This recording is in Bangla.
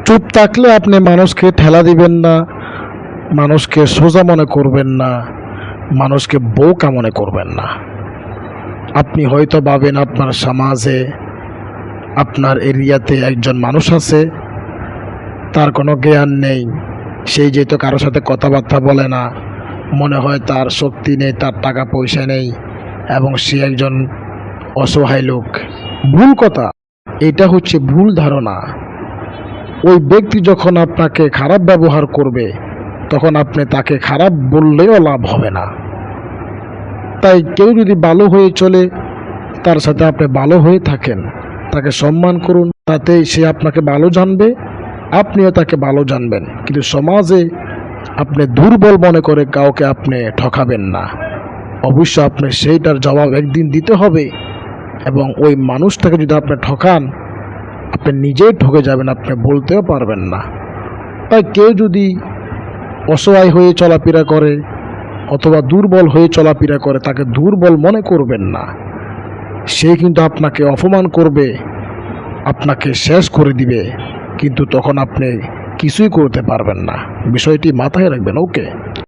চুপ থাকলে আপনি মানুষকে ঠেলা দিবেন না, মানুষকে সোজা মনে করবেন না, মানুষকে বোকা মনে করবেন না। আপনি হয়তো ভাবেন আপনার সমাজে, আপনার এরিয়াতে একজন মানুষ আছে, তার কোনো জ্ঞান নেই, সেই যেহেতু কারোর সাথে কথাবার্তা বলে না, মনে হয় তার শক্তি নেই, তার টাকা পয়সা নেই এবং সে একজন অসহায় লোক। ভুল কথা, এটা হচ্ছে ভুল ধারণা। ওই ব্যক্তি যখন আপনাকে খারাপ ব্যবহার করবে তখন আপনি তাকে খারাপ বললেও লাভ হবে না। তাই কেউ যদি ভালো হয়ে চলে, তার সাথে আপনি ভালো হয়ে থাকেন, তাকে সম্মান করুন, তাতেই সে আপনাকে ভালো জানবে, আপনিও তাকে ভালো জানবেন। কিন্তু সমাজে আপনি দুর্বল মনে করে কাউকে আপনি ঠকাবেন না। অবশ্য আপনি সেইটার জবাব একদিন দিতে হবে, এবং ওই মানুষটাকে যদি আপনি ঠকান, আপনি নিজেই ঠকে যাবেন, আপনি বলতেও পারবেন না। তাই কেউ যদি অসহায় হয়ে চলাফেরা করে অথবা দুর্বল হয়ে চলাফেরা করে, তাকে দুর্বল মনে করবেন না। সে কিন্তু আপনাকে অপমান করবে, আপনাকে শেষ করে দিবে, কিন্তু তখন আপনি কিছুই করতে পারবেন না। বিষয়টি মাথায় রাখবেন। ওকে।